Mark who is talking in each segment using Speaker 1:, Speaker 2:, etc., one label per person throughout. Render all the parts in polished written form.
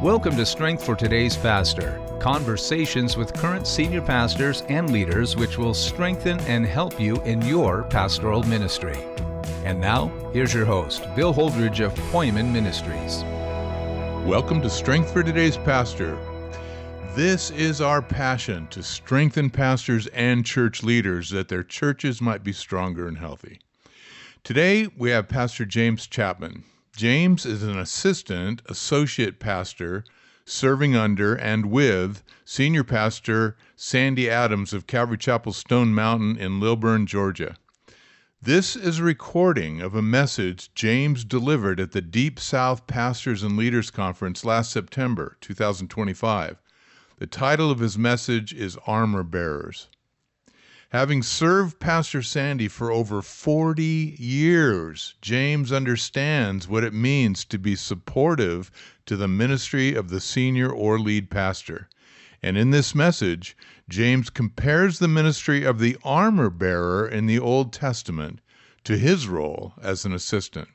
Speaker 1: Welcome to Strength for Today's Pastor, conversations with current senior pastors and leaders which will strengthen and help you in your pastoral ministry. And now, here's your host, Bill Holdridge of Poimen Ministries.
Speaker 2: Welcome to Strength for Today's Pastor. This is our passion to strengthen pastors and church leaders that their churches might be stronger and healthy. Today, we have Pastor James Chapman. James is an associate pastor, serving under and with Senior Pastor Sandy Adams of Calvary Chapel Stone Mountain in Lilburn, Georgia. This is a recording of a message James delivered at the Deep South Pastors and Leaders Conference last September 2025. The title of his message is Armor Bearers. Having served Pastor Sandy for over 40 years, James understands what it means to be supportive to the ministry of the senior or lead pastor. And in this message, James compares the ministry of the armor bearer in the Old Testament to his role as an assistant.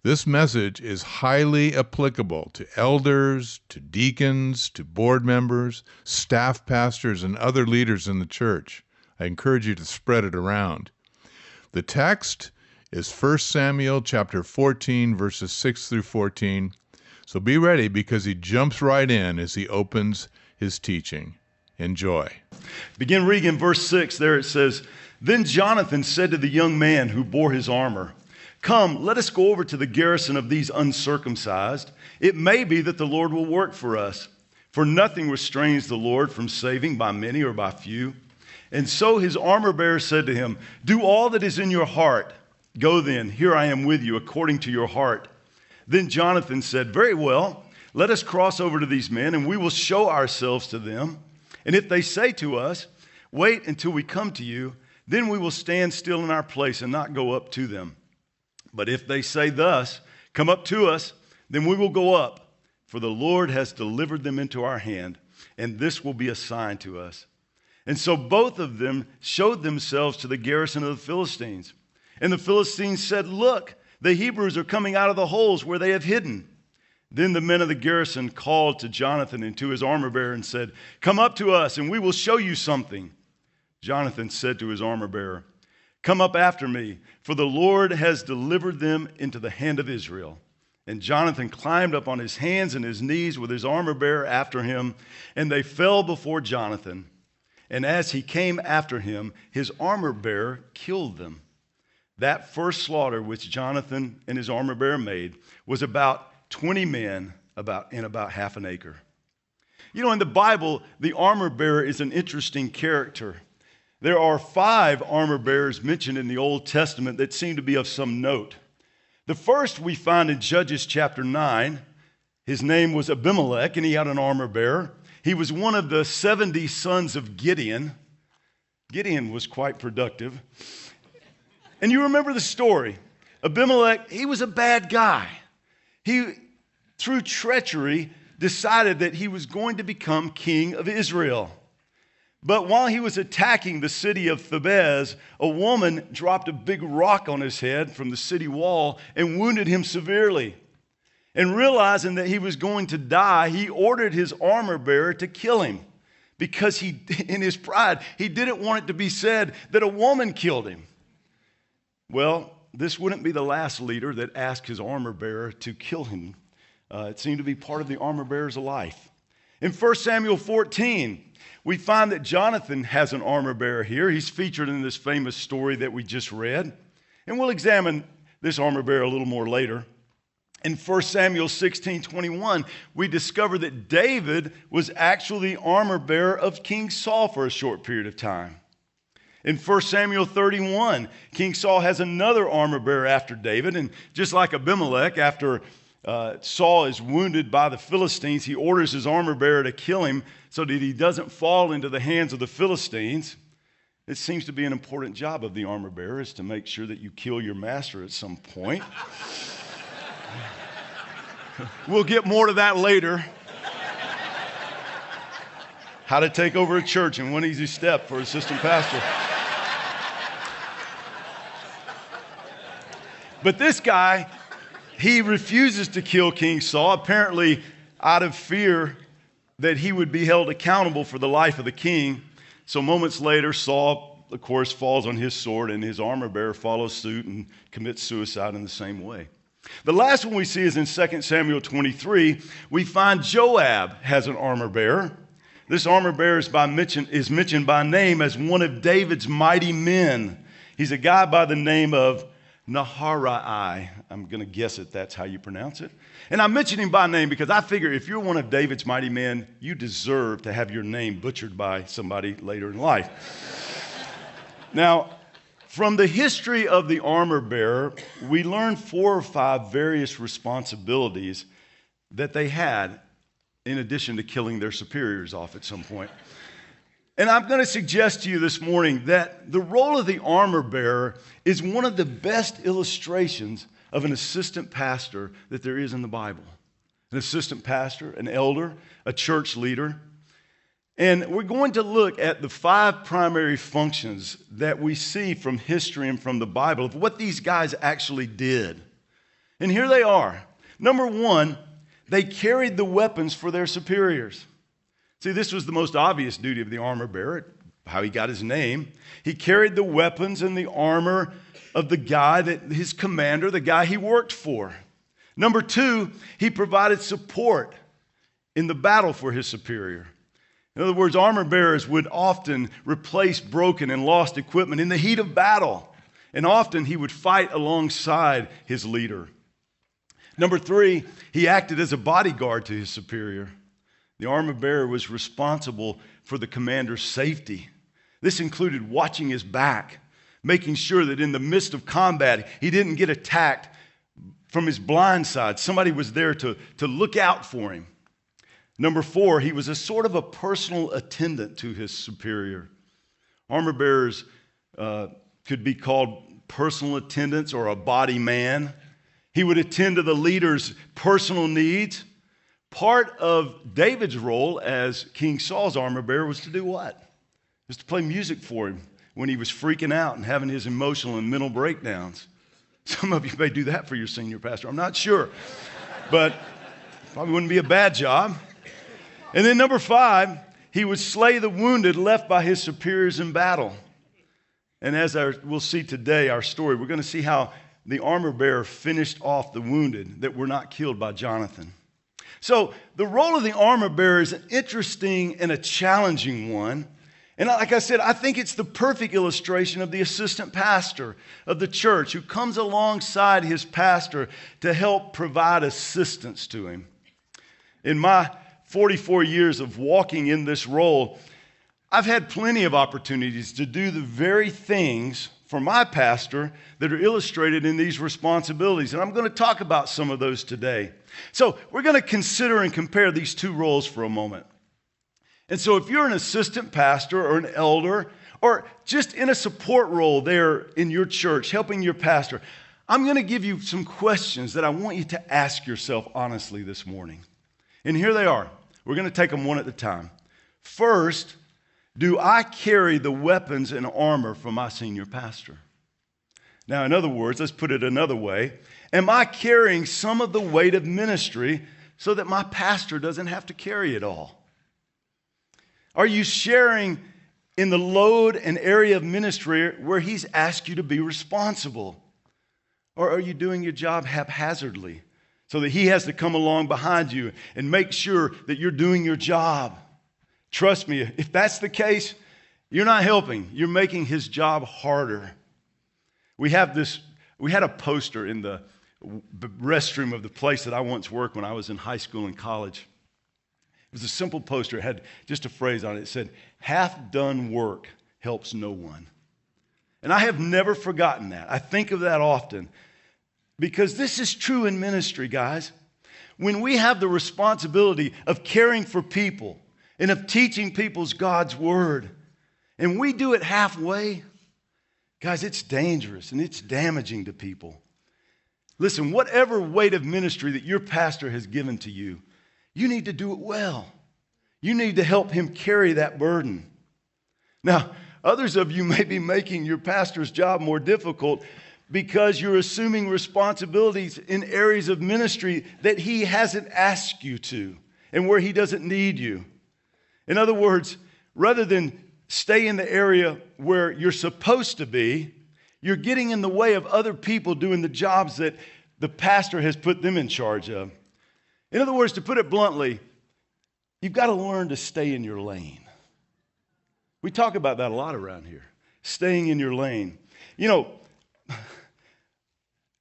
Speaker 2: This message is highly applicable to elders, to deacons, to board members, staff pastors, and other leaders in the church. I encourage you to spread it around. The text is 1 Samuel chapter 14, verses 6 through 14. So be ready because he jumps right in as he opens his teaching. Enjoy.
Speaker 3: Begin reading in verse 6. There it says, "Then Jonathan said to the young man who bore his armor, 'Come, let us go over to the garrison of these uncircumcised. It may be that the Lord will work for us. For nothing restrains the Lord from saving by many or by few.' And so his armor bearer said to him, 'Do all that is in your heart. Go then, here I am with you, according to your heart.' Then Jonathan said, 'Very well, let us cross over to these men, and we will show ourselves to them. And if they say to us, wait until we come to you, then we will stand still in our place and not go up to them. But if they say thus, come up to us, then we will go up, for the Lord has delivered them into our hand, and this will be a sign to us.' And so both of them showed themselves to the garrison of the Philistines. And the Philistines said, 'Look, the Hebrews are coming out of the holes where they have hidden.' Then the men of the garrison called to Jonathan and to his armor bearer and said, 'Come up to us, and we will show you something.' Jonathan said to his armor bearer, 'Come up after me, for the Lord has delivered them into the hand of Israel.' And Jonathan climbed up on his hands and his knees with his armor bearer after him, and they fell before Jonathan. And as he came after him, his armor bearer killed them. That first slaughter which Jonathan and his armor bearer made was about 20 men in about half an acre." You know, in the Bible, the armor bearer is an interesting character. There are 5 armor bearers mentioned in the Old Testament that seem to be of some note. The first we find in Judges chapter 9. His name was Abimelech, and he had an armor bearer. He was one of the 70 sons of Gideon. Gideon was quite productive. And you remember the story. Abimelech, he was a bad guy. He, through treachery, decided that he was going to become king of Israel. But while he was attacking the city of Thebez, a woman dropped a big rock on his head from the city wall and wounded him severely. And realizing that he was going to die, he ordered his armor bearer to kill him because in his pride, he didn't want it to be said that a woman killed him. Well, this wouldn't be the last leader that asked his armor bearer to kill him. It seemed to be part of the armor bearer's life. In 1 Samuel 14, we find that Jonathan has an armor bearer here. He's featured in this famous story that we just read. And we'll examine this armor bearer a little more later. In 1 Samuel 16:21, we discover that David was actually the armor bearer of King Saul for a short period of time. In 1 Samuel 31, King Saul has another armor bearer after David, and just like Abimelech, after Saul is wounded by the Philistines, he orders his armor bearer to kill him so that he doesn't fall into the hands of the Philistines. It seems to be an important job of the armor bearer is to make sure that you kill your master at some point. We'll get more to that later. How to take over a church in one easy step for assistant pastor. But this guy, he refuses to kill King Saul. Apparently, out of fear that he would be held accountable for the life of the king. So moments later, Saul, of course, falls on his sword, and his armor bearer follows suit and commits suicide in the same way. The last one we see is in 2 Samuel 23. We find Joab has an armor bearer. This armor bearer is mentioned by name as one of David's mighty men. He's a guy by the name of Naharai. I'm going to guess it. That's how you pronounce it. And I mention him by name because I figure if you're one of David's mighty men, you deserve to have your name butchered by somebody later in life. Now, from the history of the armor bearer, we learn 4 or 5 various responsibilities that they had in addition to killing their superiors off at some point. And I'm going to suggest to you this morning that the role of the armor bearer is one of the best illustrations of an assistant pastor that there is in the Bible. An assistant pastor, an elder, a church leader. And we're going to look at the 5 primary functions that we see from history and from the Bible of what these guys actually did. And here they are. Number 1, they carried the weapons for their superiors. See, this was the most obvious duty of the armor bearer, how he got his name. He carried the weapons and the armor of the guy his commander, the guy he worked for. Number 2, he provided support in the battle for his superior. In other words, armor bearers would often replace broken and lost equipment in the heat of battle. And often he would fight alongside his leader. Number 3, he acted as a bodyguard to his superior. The armor bearer was responsible for the commander's safety. This included watching his back, making sure that in the midst of combat, he didn't get attacked from his blind side. Somebody was there to look out for him. Number 4, he was a sort of a personal attendant to his superior. Armor bearers could be called personal attendants or a body man. He would attend to the leader's personal needs. Part of David's role as King Saul's armor bearer was to do what? It was to play music for him when he was freaking out and having his emotional and mental breakdowns. Some of you may do that for your senior pastor. I'm not sure. But probably wouldn't be a bad job. And then number 5, he would slay the wounded left by his superiors in battle. And as we'll see today, our story, we're going to see how the armor bearer finished off the wounded that were not killed by Jonathan. So the role of the armor bearer is an interesting and a challenging one. And like I said, I think it's the perfect illustration of the assistant pastor of the church who comes alongside his pastor to help provide assistance to him. In my 44 years of walking in this role, I've had plenty of opportunities to do the very things for my pastor that are illustrated in these responsibilities. And I'm going to talk about some of those today. So we're going to consider and compare these 2 roles for a moment. And so if you're an assistant pastor or an elder or just in a support role there in your church, helping your pastor, I'm going to give you some questions that I want you to ask yourself honestly this morning. And here they are. We're going to take them one at a time. First, do I carry the weapons and armor for my senior pastor? Now, in other words, let's put it another way. Am I carrying some of the weight of ministry so that my pastor doesn't have to carry it all? Are you sharing in the load and area of ministry where he's asked you to be responsible? Or are you doing your job haphazardly so that he has to come along behind you and make sure that you're doing your job? Trust me, if that's the case, you're not helping. You're making his job harder. We had a poster in the restroom of the place that I once worked when I was in high school and college. It was a simple poster. It had just a phrase on it. It said, "Half done work helps no one." And I have never forgotten that. I think of that often because this is true in ministry, guys. When we have the responsibility of caring for people and of teaching people's God's word, and we do it halfway, guys, it's dangerous and it's damaging to people. Listen, whatever weight of ministry that your pastor has given to you, you need to do it well. You need to help him carry that burden. Now, others of you may be making your pastor's job more difficult because you're assuming responsibilities in areas of ministry that he hasn't asked you to. and where he doesn't need you. In other words, rather than stay in the area where you're supposed to be, you're getting in the way of other people doing the jobs that the pastor has put them in charge of. In other words, to put it bluntly, you've got to learn to stay in your lane. We talk about that a lot around here, staying in your lane. You know,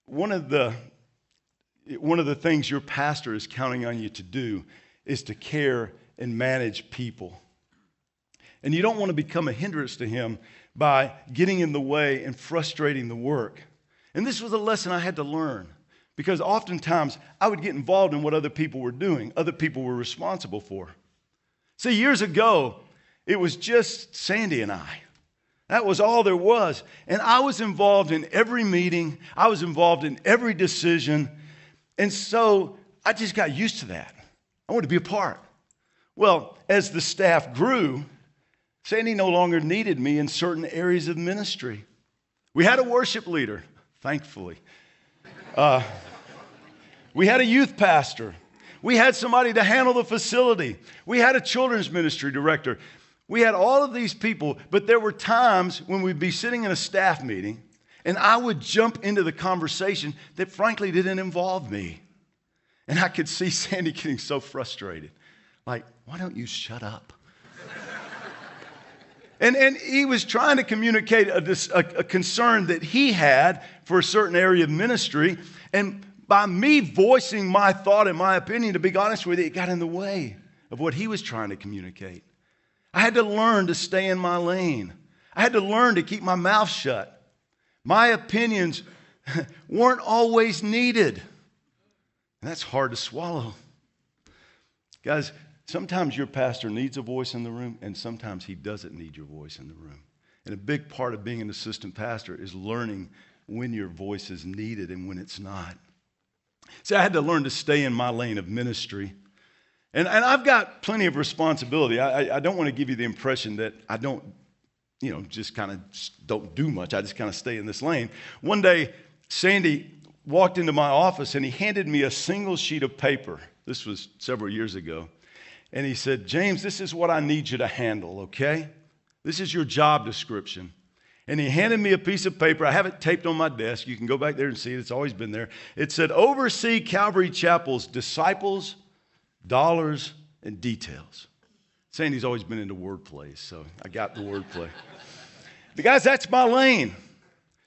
Speaker 3: one of the things your pastor is counting on you to do is to care and manage people. And you don't want to become a hindrance to him by getting in the way and frustrating the work. And this was a lesson I had to learn, because oftentimes I would get involved in what other people were doing, other people were responsible for. See, years ago, it was just Sandy and I. That was all there was. And I was involved in every meeting. I was involved in every decision. And so I just got used to that. I wanted to be a part. Well, as the staff grew, Sandy no longer needed me in certain areas of ministry. We had a worship leader, thankfully. We had a youth pastor. We had somebody to handle the facility. We had a children's ministry director. We had all of these people, but there were times when we'd be sitting in a staff meeting and I would jump into the conversation that frankly didn't involve me. And I could see Sandy getting so frustrated. Like, why don't you shut up? And he was trying to communicate a concern that he had for a certain area of ministry. And by me voicing my thought and my opinion, to be honest with you, it got in the way of what he was trying to communicate. I had to learn to stay in my lane. I had to learn to keep my mouth shut. My opinions weren't always needed. And that's hard to swallow. Guys, sometimes your pastor needs a voice in the room, and sometimes he doesn't need your voice in the room. And a big part of being an assistant pastor is learning when your voice is needed and when it's not. See, I had to learn to stay in my lane of ministry. And I've got plenty of responsibility. I don't want to give you the impression that I don't, just kind of don't do much. I just kind of stay in this lane. One day, Sandy walked into my office and he handed me a single sheet of paper. This was several years ago. And he said, James, this is what I need you to handle, okay? This is your job description. And he handed me a piece of paper. I have it taped on my desk. You can go back there and see it. It's always been there. It said, oversee Calvary Chapel's disciples, dollars, and details. Sandy's always been into wordplay, so I got the wordplay. But guys, that's my lane.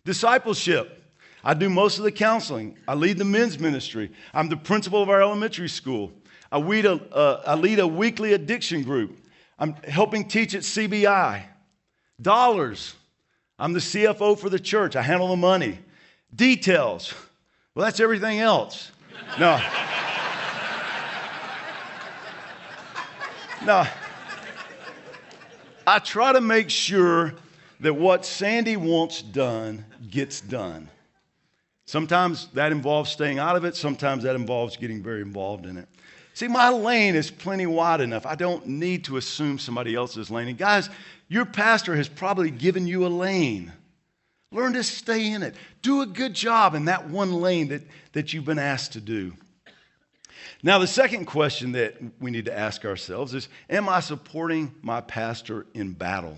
Speaker 3: Discipleship. I do most of the counseling. I lead the men's ministry. I'm the principal of our elementary school. I lead a weekly addiction group. I'm helping teach at CBI. Dollars. I'm the CFO for the church. I handle the money. Details. Well, that's everything else. No. No. I try to make sure that what Sandy wants done gets done. Sometimes that involves staying out of it. Sometimes that involves getting very involved in it. See, my lane is plenty wide enough. I don't need to assume somebody else's lane. And guys, your pastor has probably given you a lane. Learn to stay in it. Do a good job in that one lane that you've been asked to do. Now, the second question that we need to ask ourselves is, am I supporting my pastor in battle?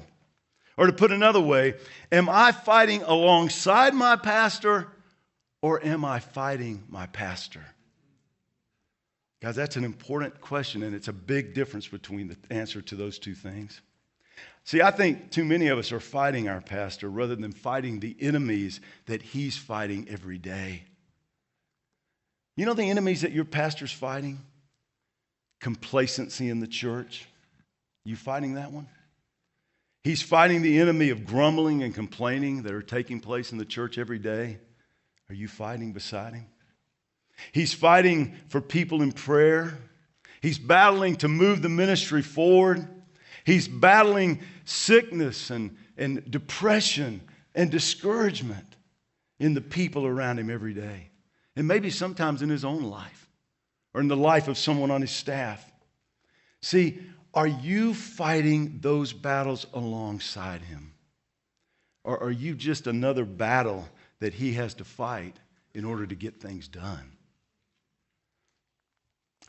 Speaker 3: Or to put another way, am I fighting alongside my pastor, or am I fighting my pastor? Guys, that's an important question, and it's a big difference between the answer to those two things. See, I think too many of us are fighting our pastor rather than fighting the enemies that he's fighting every day. You know the enemies that your pastor's fighting? Complacency in the church. You fighting that one? He's fighting the enemy of grumbling and complaining that are taking place in the church every day. Are you fighting beside him? He's fighting for people in prayer. He's battling to move the ministry forward. He's battling sickness and depression and discouragement in the people around him every day. And maybe sometimes in his own life or in the life of someone on his staff. See, are you fighting those battles alongside him? Or are you just another battle that he has to fight in order to get things done?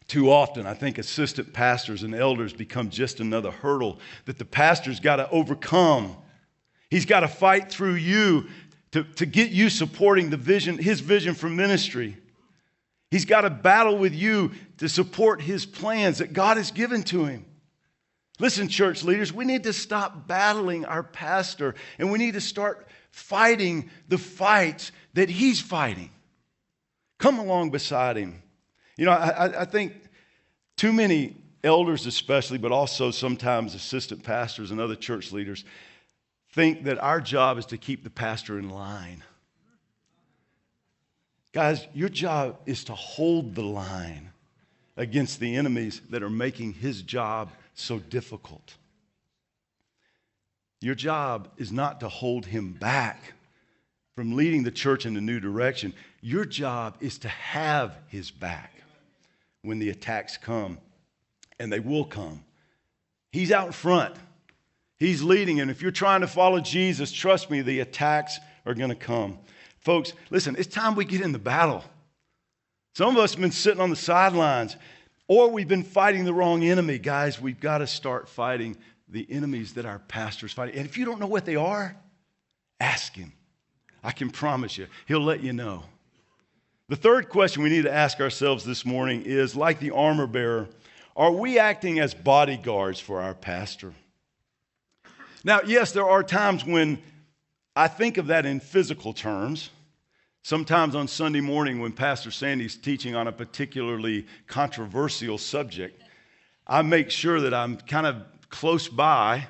Speaker 3: Too often, I think assistant pastors and elders become just another hurdle that the pastor's got to overcome. He's got to fight through you to get you supporting the vision, his vision for ministry. He's got to battle with you to support his plans that God has given to him. Listen, church leaders, we need to stop battling our pastor, and we need to start fighting the fights that he's fighting. Come along beside him. You know, I think too many elders especially, but also sometimes assistant pastors and other church leaders, think that our job is to keep the pastor in line. Guys, your job is to hold the line against the enemies that are making his job so difficult. Your job is not to hold him back from leading the church in a new direction. Your job is to have his back when the attacks come, and they will come. He's out in front. He's leading, and if you're trying to follow Jesus, trust me, the attacks are going to come. Folks, listen, it's time we get in the battle. Some of us have been sitting on the sidelines, or we've been fighting the wrong enemy. Guys, we've got to start fighting the enemies that our pastor's fighting. And if you don't know what they are, ask him. I can promise you, he'll let you know. The third question we need to ask ourselves this morning is, like the armor bearer, are we acting as bodyguards for our pastor? Now, yes, there are times when I think of that in physical terms. Sometimes on Sunday morning when Pastor Sandy's teaching on a particularly controversial subject, I make sure that I'm kind of close by.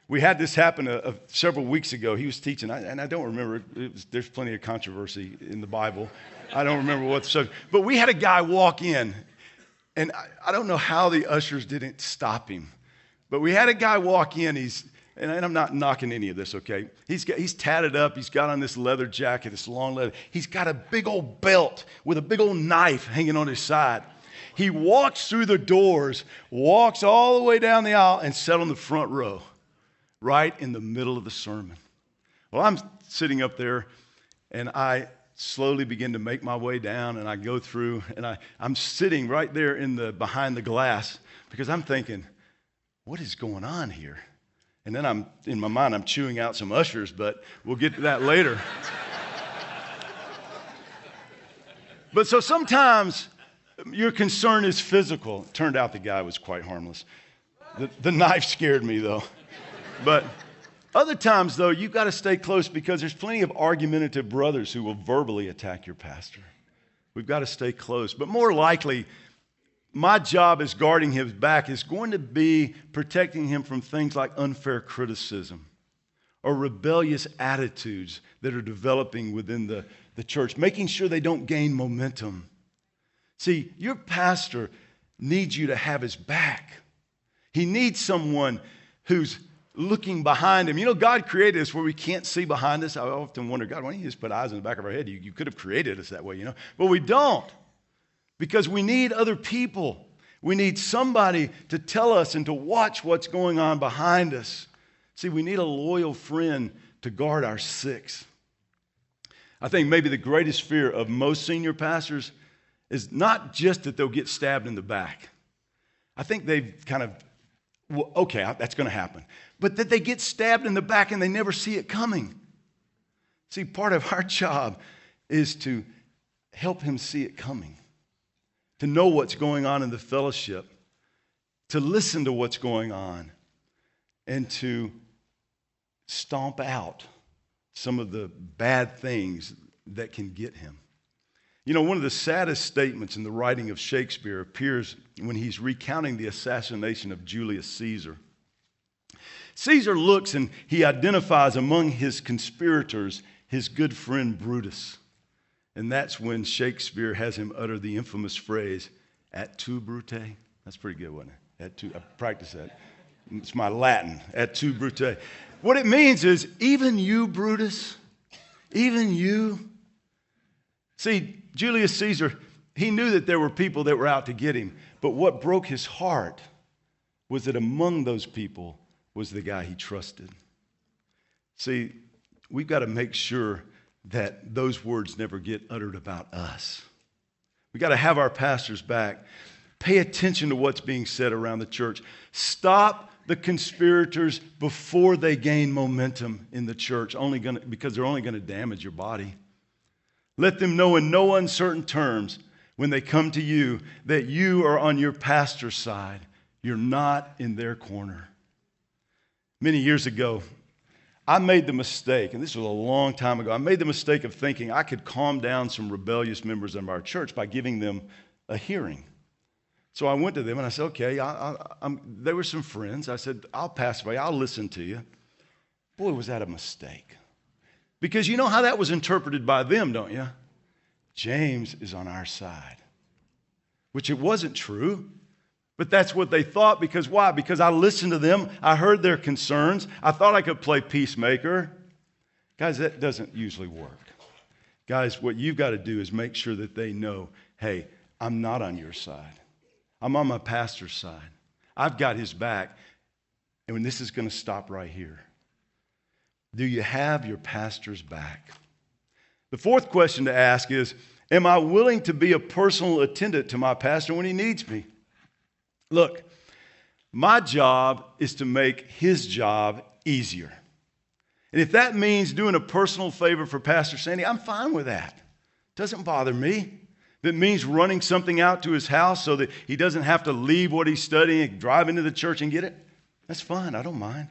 Speaker 3: We had this happen several weeks ago. He was teaching, and I don't remember. There's plenty of controversy in the Bible. I don't remember what the subject. But we had a guy walk in, and I don't know how the ushers didn't stop him. But we had a guy walk in. And I'm not knocking any of this, okay? He's tatted up. He's got on this leather jacket, this long leather. He's got a big old belt with a big old knife hanging on his side. He walks through the doors, walks all the way down the aisle, and sat on the front row, right in the middle of the sermon. Well, I'm sitting up there, and I slowly begin to make my way down, and I go through, and I'm sitting right there behind the glass because I'm thinking, what is going on here? And then in my mind, I'm chewing out some ushers, but we'll get to that later. But so sometimes your concern is physical. It turned out the guy was quite harmless. The knife scared me, though. But other times, though, you've got to stay close because there's plenty of argumentative brothers who will verbally attack your pastor. We've got to stay close. But more likely, my job as guarding his back is going to be protecting him from things like unfair criticism or rebellious attitudes that are developing within the church, making sure they don't gain momentum. See, your pastor needs you to have his back. He needs someone who's looking behind him. You know, God created us where we can't see behind us. I often wonder, God, why don't you just put eyes in the back of our head? You could have created us that way, you know. But we don't, because we need other people. We need somebody to tell us and to watch what's going on behind us. See, we need a loyal friend to guard our six. I think maybe the greatest fear of most senior pastors is not just that they'll get stabbed in the back. I think they've kind of, well, okay, that's going to happen. But that they get stabbed in the back and they never see it coming. See, part of our job is to help him see it coming, to know what's going on in the fellowship, to listen to what's going on, and to stomp out some of the bad things that can get him. You know, one of the saddest statements in the writing of Shakespeare appears when he's recounting the assassination of Julius Caesar. Caesar looks and he identifies among his conspirators his good friend Brutus. And that's when Shakespeare has him utter the infamous phrase, "Et tu, Brute?" That's pretty good, wasn't it? Et tu, I practiced that. It's my Latin, "Et tu, Brute." What it means is, even you, Brutus, even you. See, Julius Caesar, he knew that there were people that were out to get him. But what broke his heart was that among those people was the guy he trusted. See, we've got to make sure that those words never get uttered about us. We've got to have our pastors back. Pay attention to what's being said around the church. Stop the conspirators before they gain momentum in the church, because they're only going to damage your body. Let them know in no uncertain terms when they come to you that you are on your pastor's side. You're not in their corner. Many years ago, I made the mistake, and this was a long time ago, I made the mistake of thinking I could calm down some rebellious members of our church by giving them a hearing. So I went to them and I said, okay, they were some friends. I said, I'll pass by, I'll listen to you. Boy, was that a mistake. Because you know how that was interpreted by them, don't you? James is on our side. Which it wasn't true, but that's what they thought. Because why? Because I listened to them. I heard their concerns. I thought I could play peacemaker. Guys, that doesn't usually work. Guys, what you've got to do is make sure that they know, hey, I'm not on your side. I'm on my pastor's side. I've got his back. And this is going to stop right here. Do you have your pastor's back? The fourth question to ask is, am I willing to be a personal attendant to my pastor when he needs me? Look, my job is to make his job easier. And if that means doing a personal favor for Pastor Sandy, I'm fine with that. Doesn't bother me. If it means running something out to his house so that he doesn't have to leave what he's studying and drive into the church and get it, that's fine. I don't mind.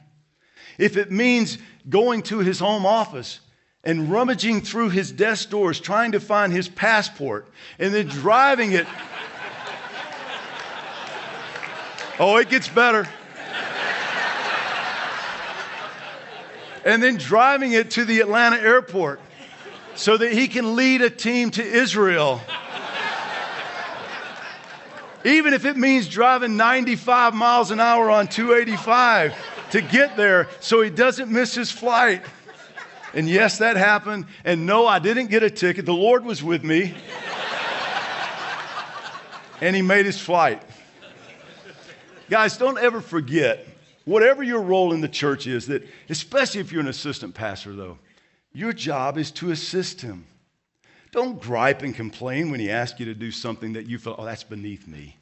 Speaker 3: If it means going to his home office and rummaging through his desk drawers trying to find his passport and then driving it. Oh, it gets better. And then driving it to the Atlanta airport so that he can lead a team to Israel. Even if it means driving 95 miles an hour on 285 to get there so he doesn't miss his flight. And yes, that happened. And no, I didn't get a ticket. The Lord was with me. And he made his flight. Guys, don't ever forget, whatever your role in the church is, that especially if you're an assistant pastor, though, your job is to assist him. Don't gripe and complain when he asks you to do something that you feel, oh, that's beneath me.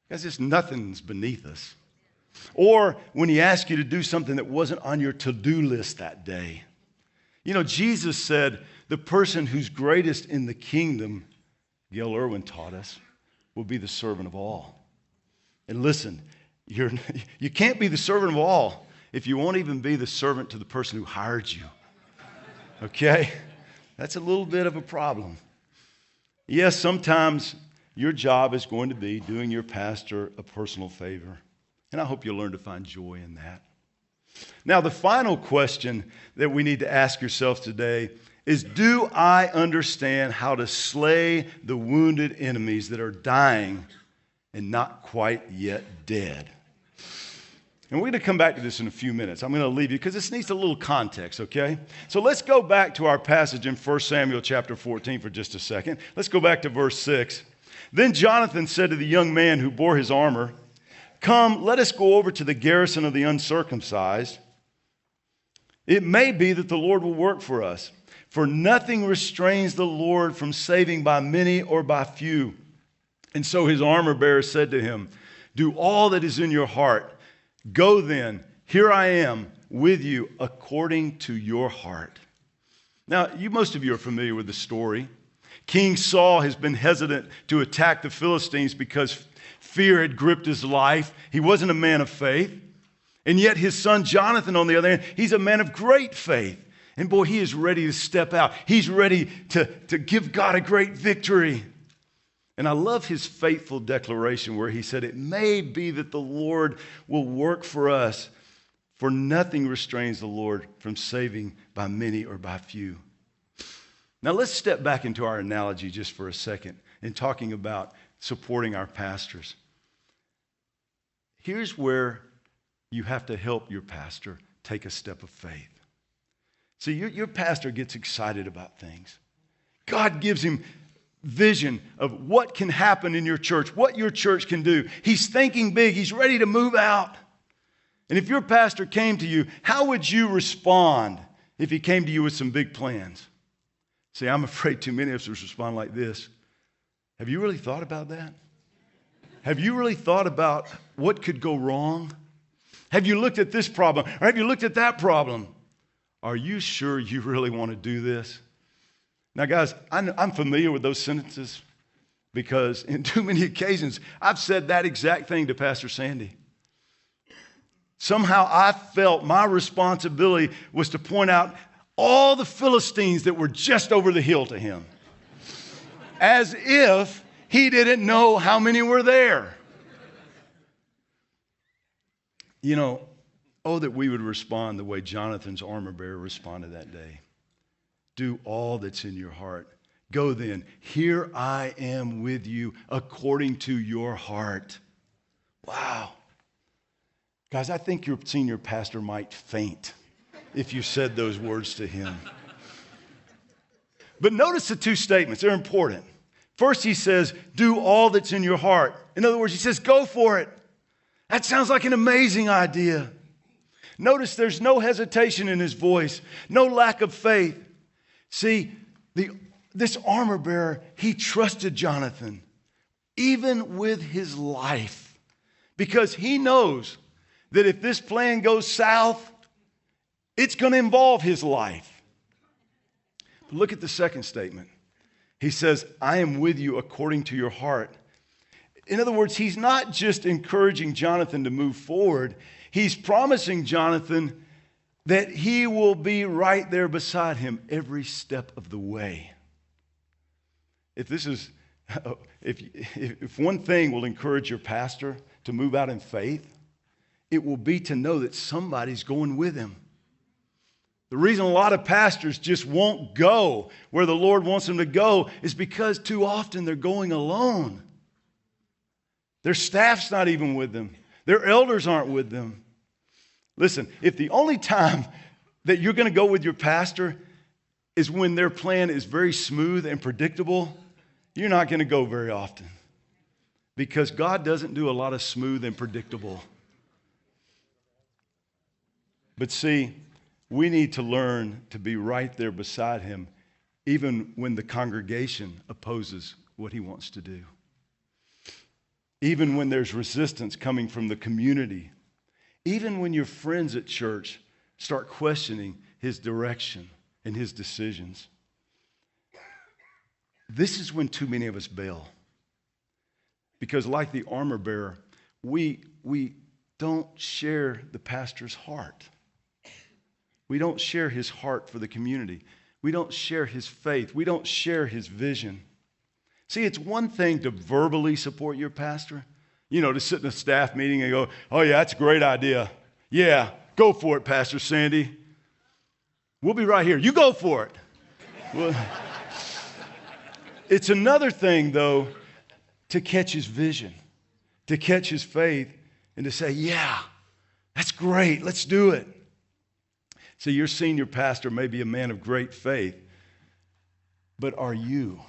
Speaker 3: Guys, just nothing's beneath us. Or when he asks you to do something that wasn't on your to-do list that day. You know, Jesus said the person who's greatest in the kingdom, Gail Irwin taught us, will be the servant of all. And listen, you can't be the servant of all if you won't even be the servant to the person who hired you. Okay? That's a little bit of a problem. Yes, sometimes your job is going to be doing your pastor a personal favor. And I hope you'll learn to find joy in that. Now, the final question that we need to ask yourselves today is, do I understand how to slay the wounded enemies that are dying and not quite yet dead? And we're going to come back to this in a few minutes. I'm going to leave you because this needs a little context, okay? So let's go back to our passage in 1 Samuel chapter 14 for just a second. Let's go back to verse 6. Then Jonathan said to the young man who bore his armor, "Come, let us go over to the garrison of the uncircumcised. It may be that the Lord will work for us, for nothing restrains the Lord from saving by many or by few." And so his armor bearer said to him, "Do all that is in your heart. Go then, here I am with you according to your heart." Now, most of you are familiar with the story. King Saul has been hesitant to attack the Philistines because fear had gripped his life. He wasn't a man of faith. And yet his son Jonathan, on the other hand, he's a man of great faith. And boy, he is ready to step out. He's ready to give God a great victory. And I love his faithful declaration where he said, "It may be that the Lord will work for us, for nothing restrains the Lord from saving by many or by few." Now let's step back into our analogy just for a second in talking about supporting our pastors. Here's where you have to help your pastor take a step of faith. See, your pastor gets excited about things. God gives him vision of what can happen in your church, what your church can do. He's thinking big. He's ready to move out. And if your pastor came to you, how would you respond if he came to you with some big plans? See, I'm afraid too many of us respond like this. Have you really thought about that? Have you really thought about what could go wrong? Have you looked at this problem? Or have you looked at that problem? Are you sure you really want to do this? Now, guys, I'm familiar with those sentences because in too many occasions, I've said that exact thing to Pastor Sandy. Somehow I felt my responsibility was to point out all the Philistines that were just over the hill to him, as if he didn't know how many were there. You know, oh, that we would respond the way Jonathan's armor bearer responded that day. Do all that's in your heart. Go then, here I am with you according to your heart. Wow. Guys, I think your senior pastor might faint if you said those words to him. But notice the two statements, they're important. First, he says, do all that's in your heart. In other words, he says, go for it. That sounds like an amazing idea. Notice there's no hesitation in his voice, no lack of faith. See, this armor bearer, he trusted Jonathan, even with his life, because he knows that if this plan goes south, it's going to involve his life. But look at the second statement. He says, I am with you according to your heart. In other words, he's not just encouraging Jonathan to move forward. He's promising Jonathan that he will be right there beside him every step of the way. If one thing will encourage your pastor to move out in faith, it will be to know that somebody's going with him. The reason a lot of pastors just won't go where the Lord wants them to go is because too often they're going alone. Their staff's not even with them. Their elders aren't with them. Listen, if the only time that you're going to go with your pastor is when their plan is very smooth and predictable, you're not going to go very often. Because God doesn't do a lot of smooth and predictable. But see, we need to learn to be right there beside him, even when the congregation opposes what he wants to do. Even when there's resistance coming from the community. Even when your friends at church start questioning his direction and his decisions. This is when too many of us bail. Because like the armor bearer, we don't share the pastor's heart. We don't share his heart for the community. We don't share his faith. We don't share his vision. See, it's one thing to verbally support your pastor. You know, to sit in a staff meeting and go, oh yeah, that's a great idea. Yeah, go for it, Pastor Sandy. We'll be right here. You go for it. Well, it's another thing, though, to catch his vision, to catch his faith, and to say, yeah, that's great. Let's do it. See, your senior pastor may be a man of great faith, but are you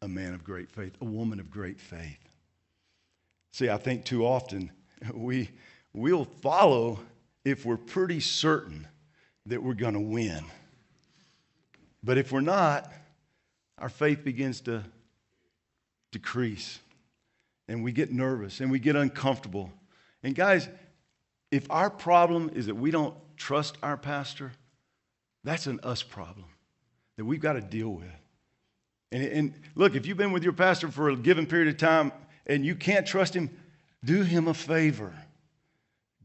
Speaker 3: a man of great faith, a woman of great faith? See, I think too often we'll follow if we're pretty certain that we're going to win. But if we're not, our faith begins to decrease, and we get nervous, and we get uncomfortable. And guys, if our problem is that we don't trust our pastor, that's an us problem that we've got to deal with. And look, if you've been with your pastor for a given period of time and you can't trust him, do him a favor.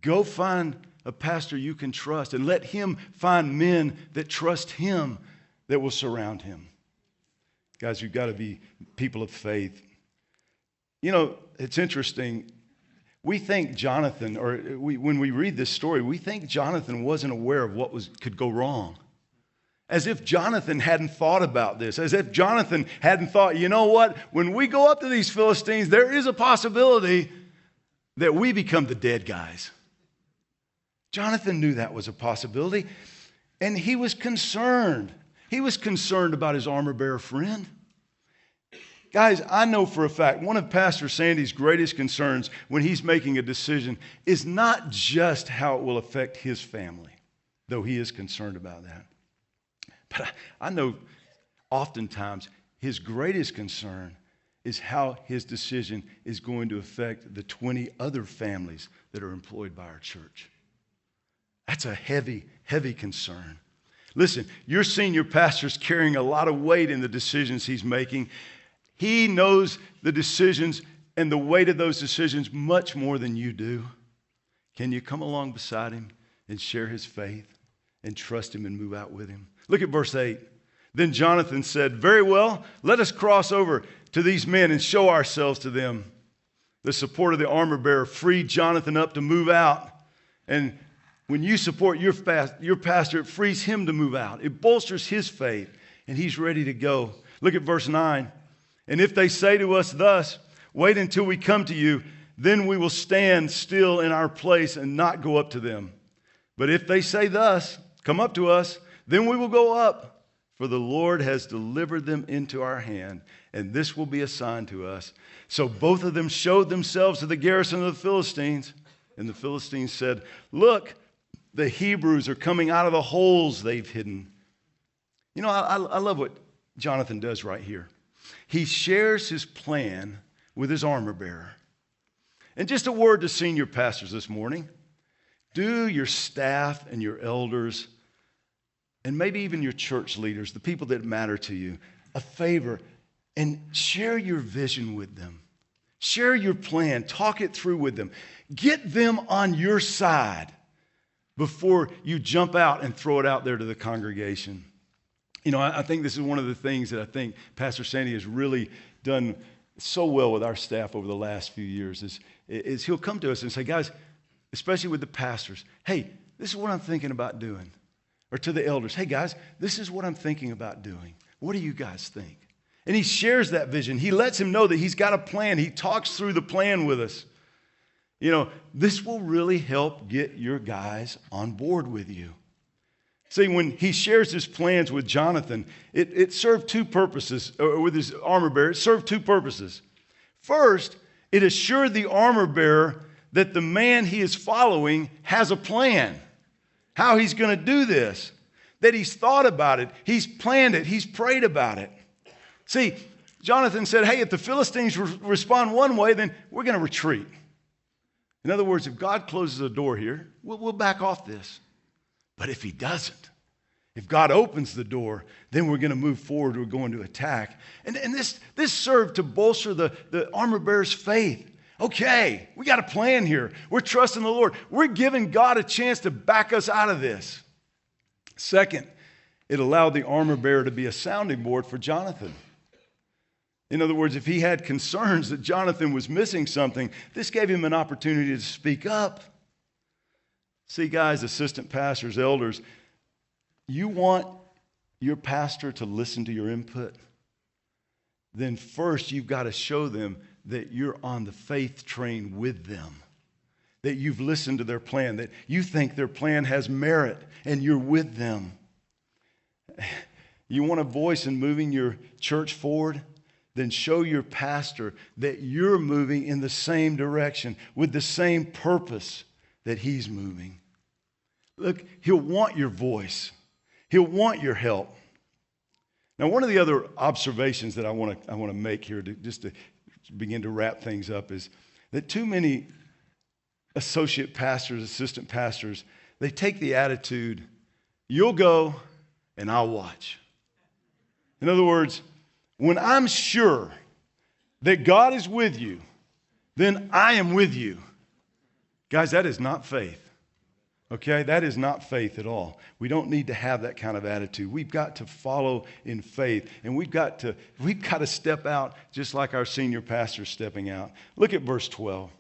Speaker 3: Go find a pastor you can trust and let him find men that trust him that will surround him. Guys, you've got to be people of faith. You know, it's interesting. We think Jonathan, when we read this story, we think Jonathan wasn't aware of what could go wrong. As if Jonathan hadn't thought about this. As if Jonathan hadn't thought, you know what? When we go up to these Philistines, there is a possibility that we become the dead guys. Jonathan knew that was a possibility, and he was concerned. He was concerned about his armor-bearer friend. Guys, I know for a fact one of Pastor Sandy's greatest concerns when he's making a decision is not just how it will affect his family, though he is concerned about that. But I know oftentimes his greatest concern is how his decision is going to affect the 20 other families that are employed by our church. That's a heavy, heavy concern. Listen, your senior pastor's carrying a lot of weight in the decisions he's making. He knows the decisions and the weight of those decisions much more than you do. Can you come along beside him and share his faith and trust him and move out with him? Look at verse 8. Then Jonathan said, "Very well, let us cross over to these men and show ourselves to them." The support of the armor bearer freed Jonathan up to move out. And when you support your pastor, it frees him to move out. It bolsters his faith, and he's ready to go. Look at verse 9. "And if they say to us thus, 'Wait until we come to you,' then we will stand still in our place and not go up to them. But if they say thus, 'Come up to us,' then we will go up. For the Lord has delivered them into our hand, and this will be a sign to us." So both of them showed themselves to the garrison of the Philistines. And the Philistines said, "Look, the Hebrews are coming out of the holes they've hidden." You know, I love what Jonathan does right here. He shares his plan with his armor bearer. And just a word to senior pastors this morning. Do your staff and your elders, and maybe even your church leaders, the people that matter to you, a favor and share your vision with them. Share your plan. Talk it through with them. Get them on your side before you jump out and throw it out there to the congregation. You know, I think this is one of the things that I think Pastor Sandy has really done so well with our staff over the last few years is he'll come to us and say, "Guys," especially with the pastors, "Hey, this is what I'm thinking about doing." Or to the elders, "Hey guys, this is what I'm thinking about doing. What do you guys think?" And he shares that vision. He lets him know that he's got a plan. He talks through the plan with us. You know, this will really help get your guys on board with you. See, when he shares his plans with Jonathan, it served two purposes, or with his armor bearer, it served two purposes. First, it assured the armor bearer that the man he is following has a plan. How he's going to do this, that he's thought about it, he's planned it, he's prayed about it. See, Jonathan said, "Hey, if the Philistines respond one way, then we're going to retreat." In other words, if God closes a door here, we'll back off this. But if he doesn't, if God opens the door, then we're going to move forward, we're going to attack. And this served to bolster the armor bearer's faith. Okay, we got a plan here. We're trusting the Lord. We're giving God a chance to back us out of this. Second, it allowed the armor bearer to be a sounding board for Jonathan. In other words, if he had concerns that Jonathan was missing something, this gave him an opportunity to speak up. See, guys, assistant pastors, elders, you want your pastor to listen to your input? Then first you've got to show them that you're on the faith train with them, that you've listened to their plan, that you think their plan has merit, and you're with them. You want a voice in moving your church forward? Then show your pastor that you're moving in the same direction with the same purpose that he's moving. Look, he'll want your voice. He'll want your help. Now, one of the other observations that I want to make here, just to begin to wrap things up, is that too many associate pastors, assistant pastors, they take the attitude, "You'll go and I'll watch." In other words, when I'm sure that God is with you, then I am with you. Guys, that is not faith. Okay, that is not faith at all. We don't need to have that kind of attitude. We've got to follow in faith, and we've got to step out just like our senior pastor's stepping out. Look at verse 12.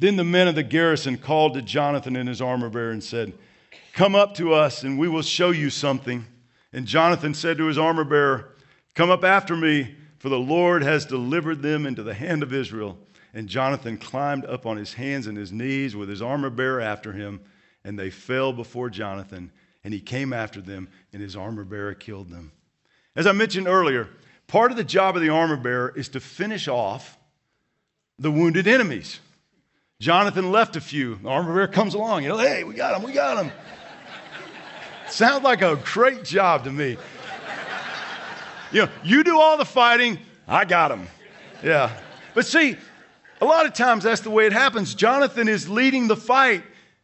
Speaker 3: Then the men of the garrison called to Jonathan and his armor bearer and said, "Come up to us, and we will show you something." And Jonathan said to his armor bearer, "Come up after me, for the Lord has delivered them into the hand of Israel." And Jonathan climbed up on his hands and his knees with his armor bearer after him, and they fell before Jonathan, and he came after them, and his armor bearer killed them. As I mentioned earlier, part of the job of the armor bearer is to finish off the wounded enemies. Jonathan left a few. The armor bearer comes along, "Hey, we got him. Sounds like a great job to me. You do all the fighting, I got him. Yeah. But see, a lot of times that's the way it happens. Jonathan is leading the fight.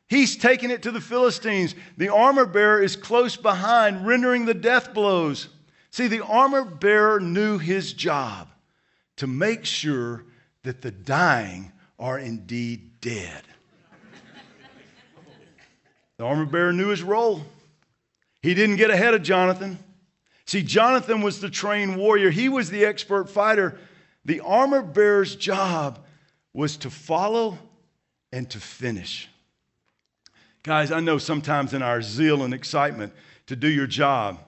Speaker 3: He's taking it to the Philistines. The armor bearer is close behind, rendering the death blows. See, the armor bearer knew his job to make sure that the dying are indeed dead. The armor bearer knew his role. He didn't get ahead of Jonathan. See, Jonathan was the trained warrior. He was the expert fighter. The armor bearer's job was to follow and to finish. Guys, I know sometimes in our zeal and excitement to do your job,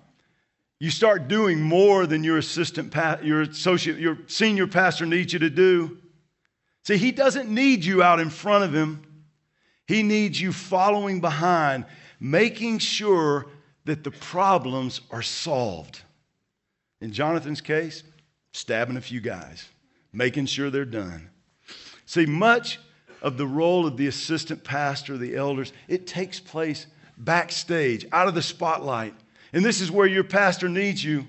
Speaker 3: you start doing more than your your senior pastor needs you to do. See, he doesn't need you out in front of him. He needs you following behind, making sure that the problems are solved. In Jonathan's case, stabbing a few guys, making sure they're done. See, much of the role of the assistant pastor, the elders, it takes place backstage, out of the spotlight. And this is where your pastor needs you.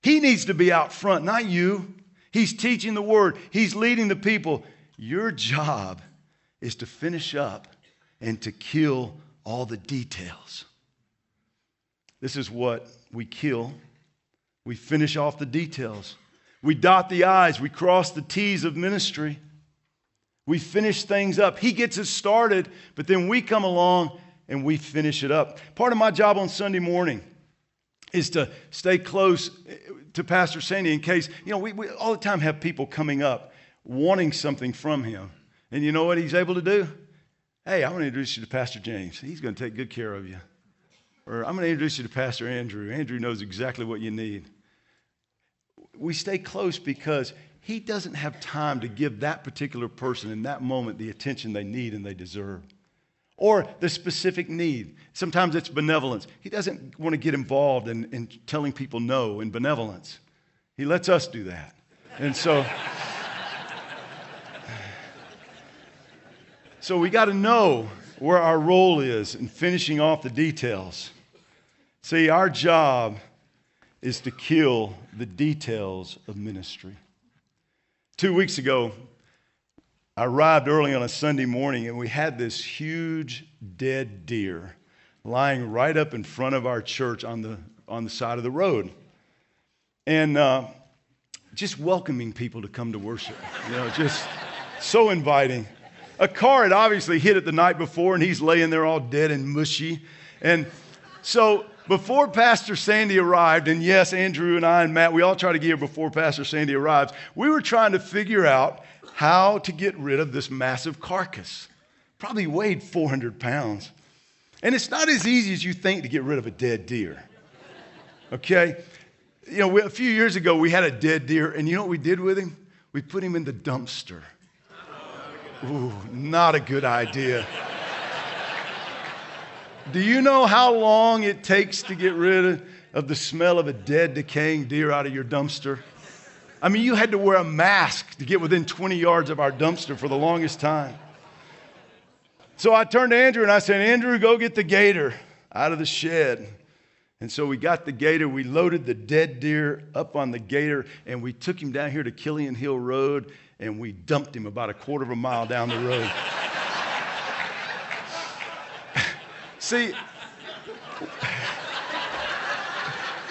Speaker 3: He needs to be out front, not you. He's teaching the word. He's leading the people. Your job is to finish up and to kill all the details. This is what we kill. We finish off the details. We dot the I's. We cross the T's of ministry. We finish things up. He gets us started, but then we come along and we finish it up. Part of my job on Sunday morning is to stay close to Pastor Sandy in case, we all the time have people coming up wanting something from him. And you know what he's able to do? Hey, I'm going to introduce you to Pastor James. He's going to take good care of you. Or I'm going to introduce you to Pastor Andrew. Andrew knows exactly what you need. We stay close because he doesn't have time to give that particular person in that moment the attention they need and they deserve. Or the specific need. Sometimes it's benevolence. He doesn't want to get involved in telling people no in benevolence. He lets us do that. And so we got to know where our role is in finishing off the details. See, our job is to kill the details of ministry. 2 weeks ago, I arrived early on a Sunday morning and we had this huge dead deer lying right up in front of our church on the side of the road. And just welcoming people to come to worship. Just so inviting. A car had obviously hit it the night before and he's laying there all dead and mushy. And so before Pastor Sandy arrived, and yes, Andrew and I and Matt, we all try to get here before Pastor Sandy arrives, we were trying to figure out how to get rid of this massive carcass. Probably weighed 400 pounds. And it's not as easy as you think to get rid of a dead deer. Okay? A few years ago, we had a dead deer, and you know what we did with him? We put him in the dumpster. Ooh, not a good idea. Do you know how long it takes to get rid of the smell of a dead, decaying deer out of your dumpster? I mean, you had to wear a mask to get within 20 yards of our dumpster for the longest time. So I turned to Andrew and I said, Andrew, go get the gator out of the shed. And so we got the gator, we loaded the dead deer up on the gator, and we took him down here to Killian Hill Road, and we dumped him about a quarter of a mile down the road. See,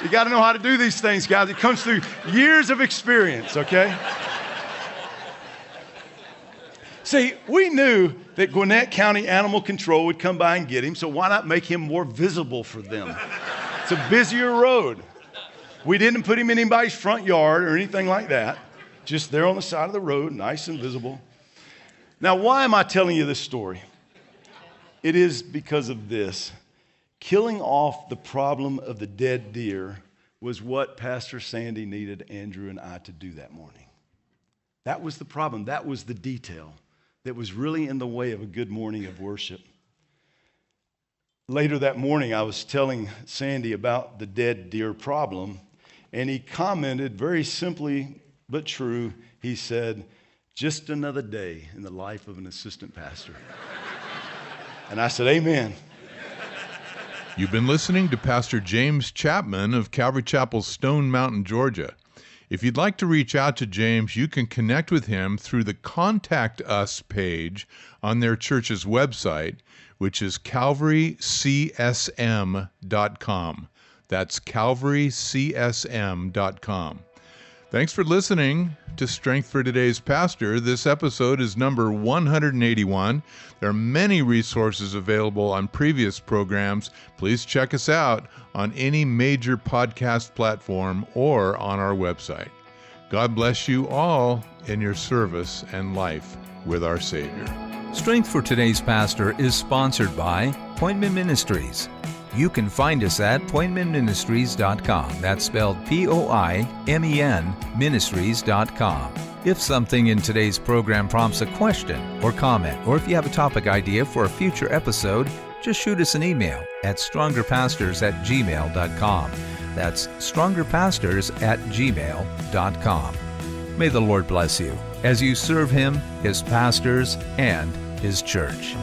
Speaker 3: you got to know how to do these things, guys. It comes through years of experience, okay? See, we knew that Gwinnett County Animal Control would come by and get him, so why not make him more visible for them? It's a busier road. We didn't put him in anybody's front yard or anything like that. Just there on the side of the road, nice and visible. Now, why am I telling you this story? It is because of this. Killing off the problem of the dead deer was what Pastor Sandy needed Andrew and I to do that morning. That was the problem. That was the detail that was really in the way of a good morning of worship. Later that morning, I was telling Sandy about the dead deer problem, and he commented very simply but true. He said, just another day in the life of an assistant pastor. And I said, amen.
Speaker 2: You've been listening to Pastor James Chapman of Calvary Chapel, Stone Mountain, Georgia. If you'd like to reach out to James, you can connect with him through the Contact Us page on their church's website, which is calvarycsm.com. That's calvarycsm.com. Thanks for listening to Strength for Today's Pastor. This episode is number 181. There are many resources available on previous programs. Please check us out on any major podcast platform or on our website. God bless you all in your service and life with our Savior.
Speaker 1: Strength for Today's Pastor is sponsored by Pointman Ministries. You can find us at pointmanministries.com. That's spelled Poimen ministries.com. If something in today's program prompts a question or comment, or if you have a topic idea for a future episode, just shoot us an email at strongerpastors@gmail.com. That's strongerpastors@gmail.com. May the Lord bless you as you serve Him, His pastors, and His church.